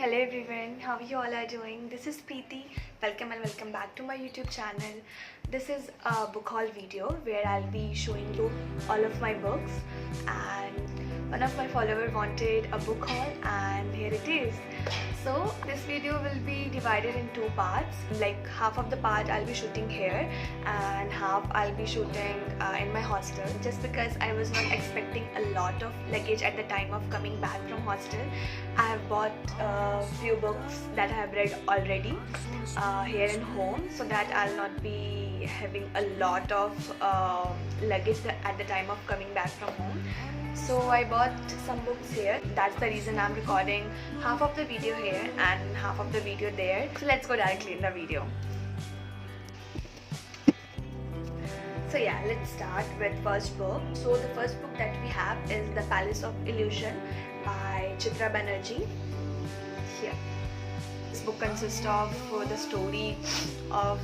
hello everyone, how you all are doing? This is Preeti. Welcome and welcome back to my YouTube channel. This is a book haul video where I'll be showing you all of my books, and one of my followers wanted a book haul and here it is. So this video will be divided in two parts. Like half of the part I'll be shooting here and half I'll be shooting in my hostel, just because I was not expecting a lot of luggage at the time of coming back from hostel. I have bought a few books that I have read already here in home, so that I'll not be having a lot of luggage at the time of coming back from home. So I bought some books here. That's the reason I'm recording half of the video here and half of the video there. So let's go directly in the video. So yeah, let's start with first book. So the first book that we have is The Palace of Illusion by Chitra Banerjee. Here. This book consists of the story of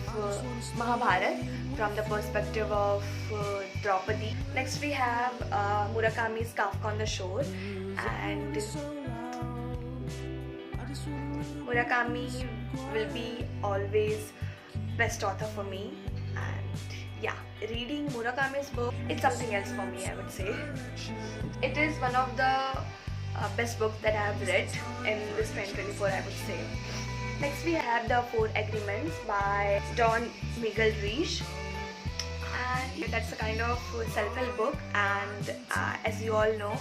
Mahabharata from the perspective of Draupadi. Next we have Murakami's Kafka on the Shore, and Murakami will be always best author for me. And yeah, reading Murakami's book, it's something else for me, I would say. It is one of the best books that I have read in this 2024, I would say. Next we have The Four Agreements by Don Miguel Ruiz, and that's a kind of self-help book, and as you all know,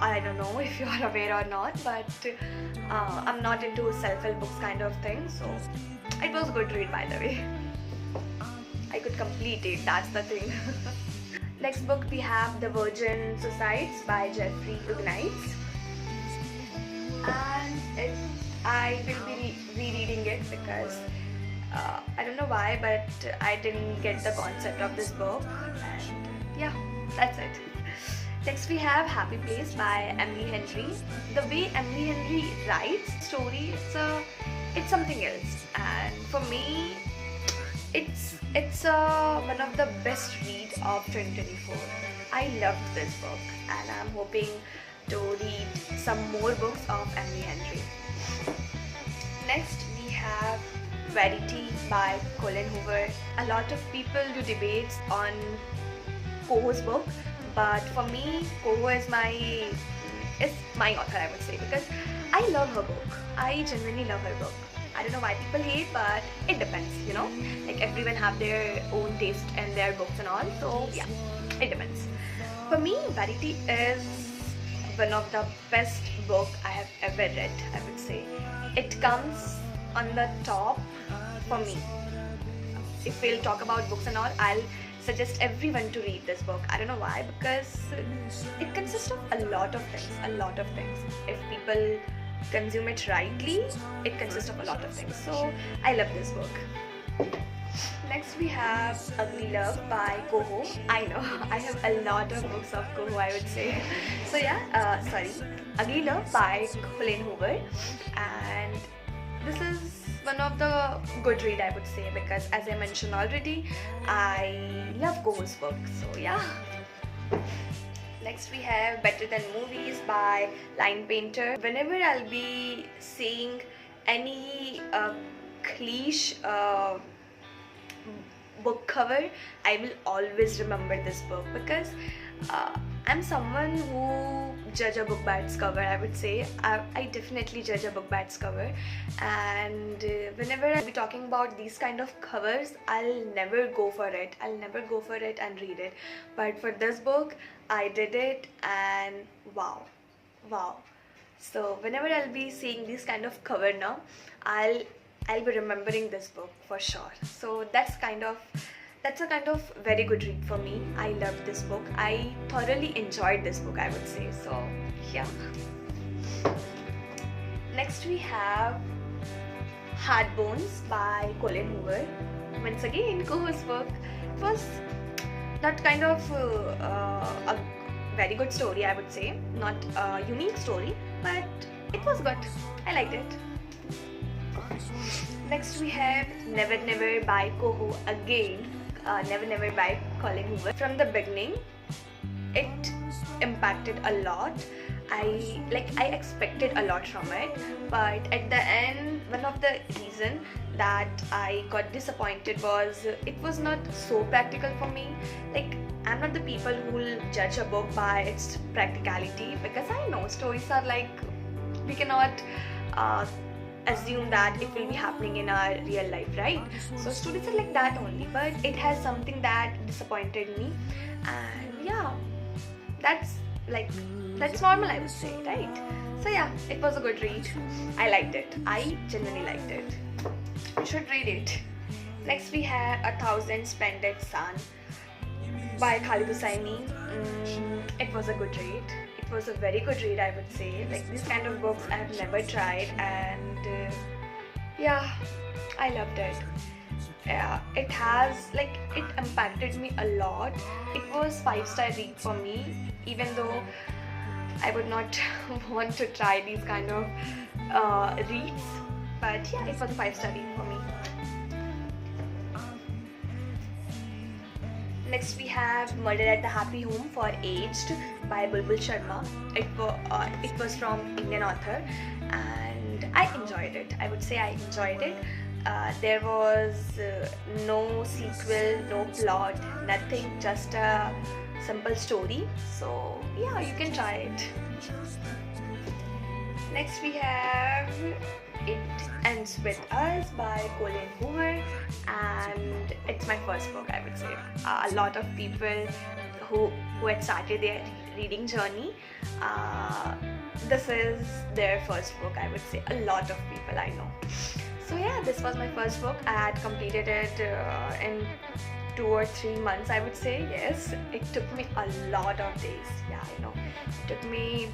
I don't know if you are aware or not, but I'm not into self-help books kind of thing, so it was a good read, by the way. I could complete it, that's the thing. Next book we have The Virgin Suicides by Jeffrey Ignatz, and I will be rereading it because I don't know why, but I didn't get the concept of this book, and yeah, that's it. Next we have Happy Place by Emily Henry. The way Emily Henry writes story, it's something else, and for me it's one of the best read of 2024. I loved this book and I'm hoping to read some more books of Emily Henry. Next we have Verity by Colleen Hoover. A lot of people do debates on Coho's book, but for me, Coho is my author, I would say, because I love her book. I genuinely love her book. I don't know why people hate, but it depends, you know. Like everyone have their own taste and their books and all, so yeah, it depends. For me, Verity is one of the best book I have ever read, I would say. It comes on the top for me. If we'll talk about books and all, I'll suggest everyone to read this book. I don't know why, because it consists of a lot of things. If people consume it rightly, it consists of a lot of things. So I love this book. Next we have Ugly Love by Coho. I know, I have a lot of books of Coho, I would say. So yeah, Ugly Love by Colleen Hoover, and this is one of the good read, I would say, because as I mentioned already, I love Coho's book, so yeah. Next we have Better Than Movies by Line Painter. Whenever I'll be seeing any cliche book cover, I will always remember this book, because I'm someone who judge a book by its cover, I would say. I definitely judge a book by its cover, and whenever I'll be talking about these kind of covers, I'll never go for it and read it. But for this book, I did it, and wow. So whenever I'll be seeing this kind of cover now, I'll be remembering this book for sure. So that's a kind of very good read for me. I loved this book. I thoroughly enjoyed this book, I would say. So yeah. Next we have Hard Bones by Colleen Hoover. Once again, Coho's book. It was not kind of a very good story, I would say. Not a unique story, but it was good. I liked it. Next we have Never Never by Coho again. Never Never by Colleen Hoover. From the beginning, it impacted a lot. I expected a lot from it, but at the end, one of the reason that I got disappointed was it was not so practical for me. Like, I'm not the people who will judge a book by its practicality, because I know stories are like, we cannot assume that it will be happening in our real life, right? So stories are like that only, but it has something that disappointed me, and yeah, that's that's normal, I would say, right? So yeah, it was a good read. I liked it. I genuinely liked it. You should read it. Next we have A Thousand Splendid Sun by Khalid Hosseini. It was a good read. It was a very good read, I would say. Like, these kind of books I've never tried, and yeah, I loved it. Yeah, it impacted me a lot. It was 5-star read for me, even though I would not want to try these kind of reads, but yeah, it was a 5-star read for me. Next we have Murder at the Happy Home for Aged by Bulbul Sharma. It was from Indian author, and I enjoyed it. I would say I enjoyed it. There was no sequel, no plot, nothing, just a simple story. So yeah, you can try it. Next we have It Ends With Us by Colleen Hoover, and it's my first book, I would say. A lot of people who had started their reading journey, this is their first book, I would say. A lot of people I know. So yeah, this was my first book. I had completed it in 2 or 3 months, I would say. Yes, it took me a lot of days. Yeah, I know. It took me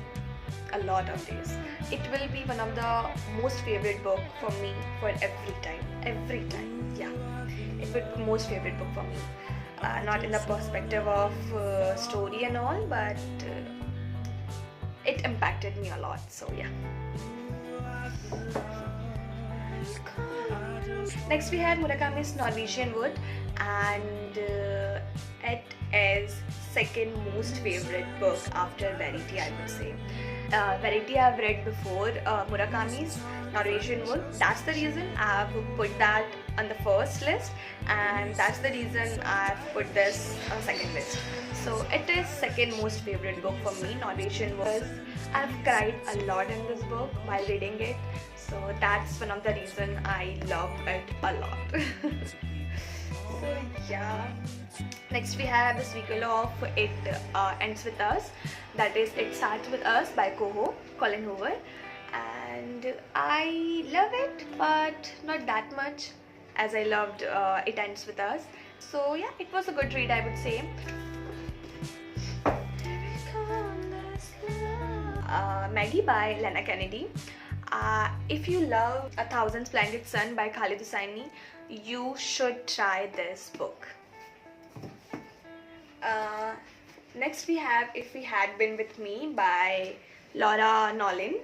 a lot of days. It will be one of the most favorite book for me for every time. Yeah, it would be most favorite book for me. Not in the perspective of story and all, but it impacted me a lot. So yeah. Next we have Murakami's Norwegian Wood, and it is second most favorite book after Verity, I would say. Verity I've read before, Murakami's Norwegian Wood. That's the reason I've put that on the first list, and that's the reason I've put this on second list. So it is second most favorite book for me, Norwegian Wood. I've cried a lot in this book while reading it. So that's one of the reasons I love it a lot. So yeah. Next we have the sequel of It Ends With Us. That is It Starts With Us by Colleen Hoover. And I love it, but not that much as I loved It Ends With Us. So yeah, it was a good read, I would say. Maggie by Lena Kennedy. If you love A Thousand Splendid Sun by Khalid Hosseini, you should try this book. Next we have If He Had Been With Me by Laura Nolan,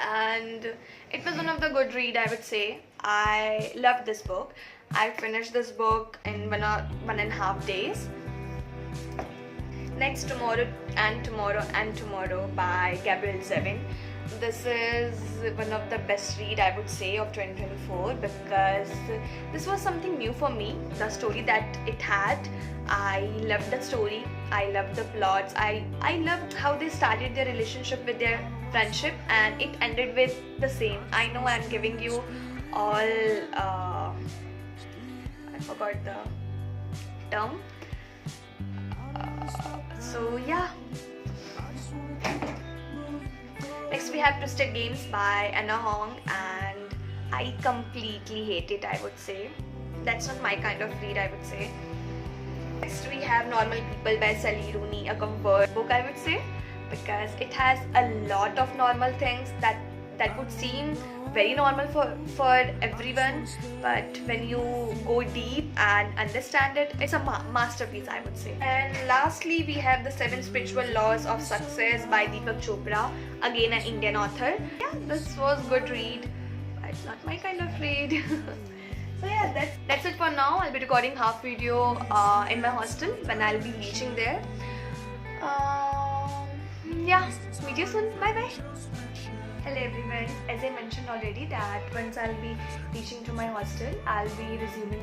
and it was one of the good read, I would say. I loved this book. I finished this book in 1.5 days. Next, Tomorrow and Tomorrow and Tomorrow by Gabrielle Zevin. This is one of the best read, I would say, of 2024, because this was something new for me. The story that it had, I loved the story, I loved the plots, I loved how they started their relationship with their friendship, and it ended with the same. I know I'm giving you all, I forgot the term. So yeah. Next we have Twisted Games by Anna Hong, and I completely hate it, I would say. That's not my kind of read, I would say. Next we have Normal People by Sally Rooney, a comfort book, I would say, because it has a lot of normal things that would seem very normal for everyone, but when you go deep and understand it, it's a masterpiece, I would say. And lastly we have The 7 Spiritual Laws of Success by Deepak Chopra, again an Indian author. Yeah, this was good read, but it's not my kind of read. So yeah, that's it for now. I'll be recording half video in my hostel when I'll be reaching there. yeah, meet you soon. Bye bye. Hello everyone, as I mentioned already that once I'll be reaching to my hostel, I'll be resuming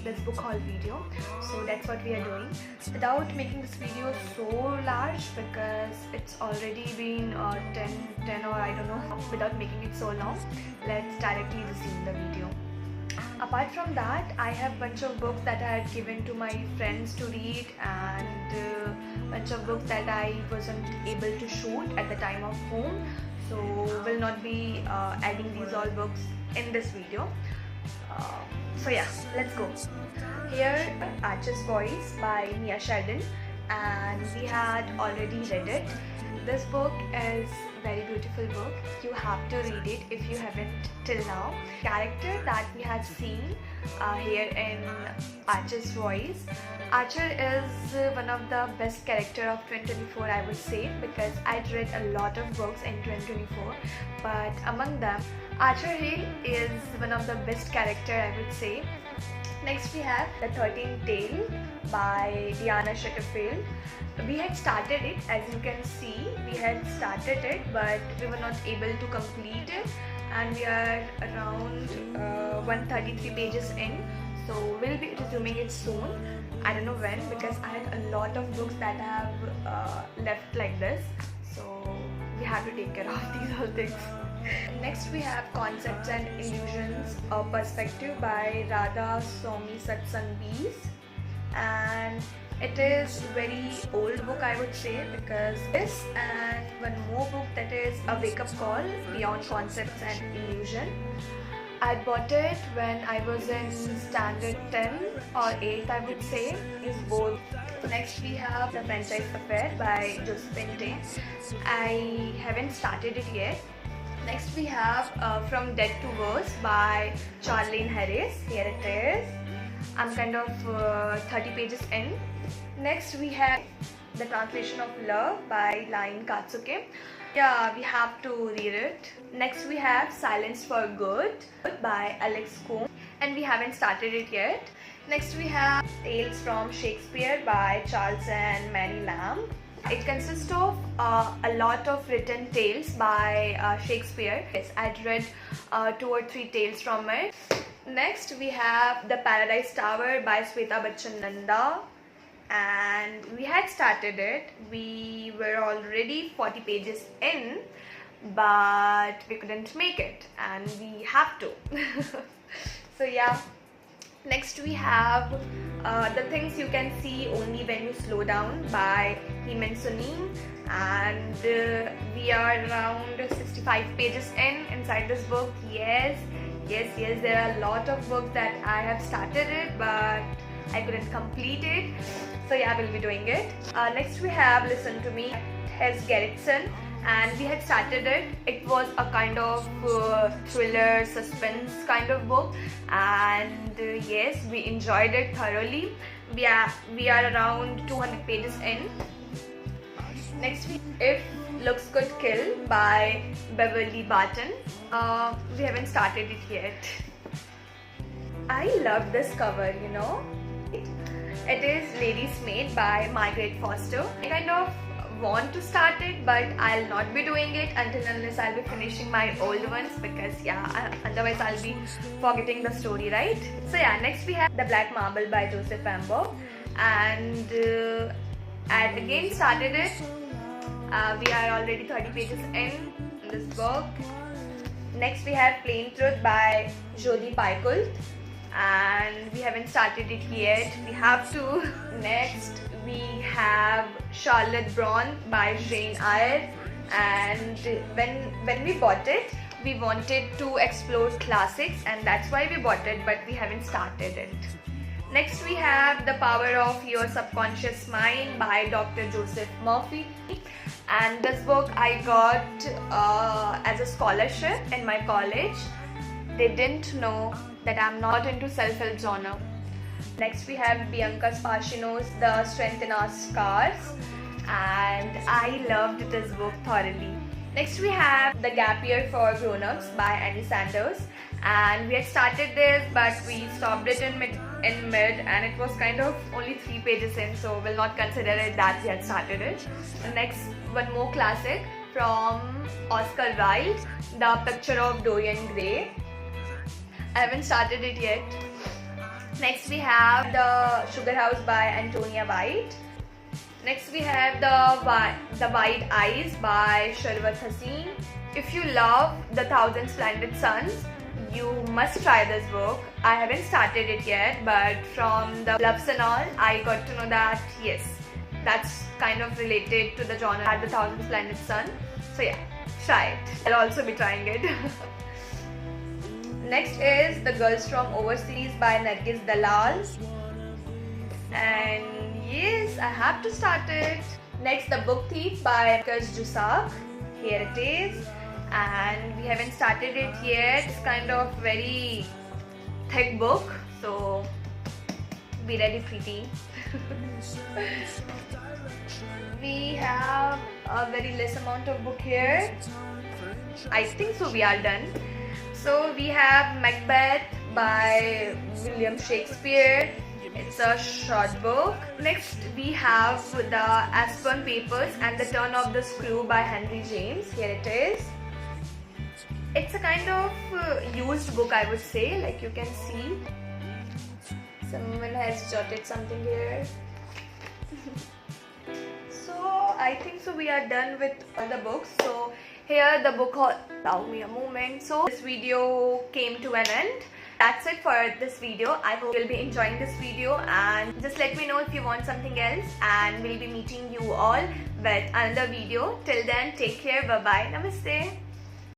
this book haul video. So that's what we are doing. Without making this video so large, because it's already been 10 or I don't know, without making it so long, let's directly resume the video. Apart from that, I have bunch of books that I had given to my friends to read, and bunch of books that I wasn't able to shoot at the time of home. So will not be adding these all books in this video. So yeah, let's go. Here, Archer's Voice by Mia Sheridan, and we had already read it. This book is very beautiful book. You have to read it if you haven't till now. Character that we have seen here in Archer's Voice. Archer is one of the best character of 2024, I would say, because I'd read a lot of books in 2024, but among them, Archer Hill is one of the best character, I would say. Next we have The 13th Tale by Diana Shetterfield. We had started it, as you can see, we had started it, but we were not able to complete it, and we are around 133 pages in. So we'll be resuming it soon. I don't know when, because I had a lot of books that I have left like this. So we have to take care of these whole things. Next we have Concepts and Illusions, a Perspective by Radha Somi Satsang Bees. And it is very old book, I would say, because this and one more book that is A Wake Up Call, Beyond Concepts and Illusion. I bought it when I was in standard 10 or 8, I would say, is both. Next we have The Franchise Affair by Josephine Tey. I haven't started it yet. Next we have From Dead to Worse by Charlene Harris. Here it is. I'm kind of 30 pages in. Next we have The Translation of Love by Line Katsuke. Yeah, we have to read it. Next we have Silence for Good by Alex Combs, and we haven't started it yet. Next we have Tales from Shakespeare by Charles and Mary Lamb. It consists of a lot of written tales by Shakespeare. Yes, I'd read 2 or 3 tales from it. Next we have The Paradise Tower by Sweta Bachchan Nanda, and we had started it. We were already 40 pages in, but we couldn't make it, and we have to. So yeah. Next we have The Things You Can See Only When You Slow Down by Hemant Sunim, and we are around 65 pages inside this book. Yes, there are a lot of books that I have started it, but I couldn't complete it. So yeah, we'll be doing it. Next we have Listen to Me, Hes Gerritsen, and we had started it. It was a kind of thriller, suspense kind of book, and yes, we enjoyed it thoroughly. We are around 200 pages in. Next we If Looks Could Kill by Beverly Barton. We haven't started it yet. I love this cover, you know. It is Lady's Maid by Margaret Foster. I kind of want to start it, but I'll not be doing it until unless I'll be finishing my old ones, because yeah, otherwise I'll be forgetting the story, right? So yeah, next we have The Black Marble by Joseph Amber, and I again started it. We are already 30 pages in this book. Next we have Plain Truth by Jodi Picoult, and we haven't started it yet. We have to. Next we have Charlotte Brontë by Jane Eyre, and when we bought it, we wanted to explore classics, and that's why we bought it, but we haven't started it. Next we have The Power of Your Subconscious Mind by Dr. Joseph Murphy, and this book I got as a scholarship in my college. They didn't know that I'm not into self-help genre. Next we have Bianca Spasino's The Strength in Our Scars, and I loved this book thoroughly. Next we have The Gap Year for Grown-Ups by Annie Sanders, and we had started this but we stopped it in mid and it was kind of only 3 pages in, so we'll not consider it that we had started it. Next, one more classic from Oscar Wilde, The Picture of Dorian Gray. I haven't started it yet. Next we have The Sugar House by Antonia White. Next we have The White Eyes by Sharwat Haseen. If you love The Thousand Splendid Suns, you must try this book. I haven't started it yet, but from the blurbs and all, I got to know that yes, that's kind of related to the genre at The Thousand Splendid Sun. So yeah, try it. I'll also be trying it. Next is The Girls from Overseas by Nargis Dalal. And yes, I have to start it. Next, The Book Thief by Marcus Jussac. Here it is. And we haven't started it yet. It's kind of very thick book, so be ready, pretty. We have a very less amount of book here. I think so we are done. So we have Macbeth by William Shakespeare. It's a short book. Next we have The Aspern Papers and the Turn of the Screw by Henry James. Here it is. It's a kind of used book, I would say, like you can see. Someone has jotted something here. So I think so we are done with all the books. So here the book haul. Allow me a moment. So this video came to an end. That's it for this video. I hope you'll be enjoying this video, and just let me know if you want something else, and we'll be meeting you all with another video. Till then, take care. Bye bye. Namaste.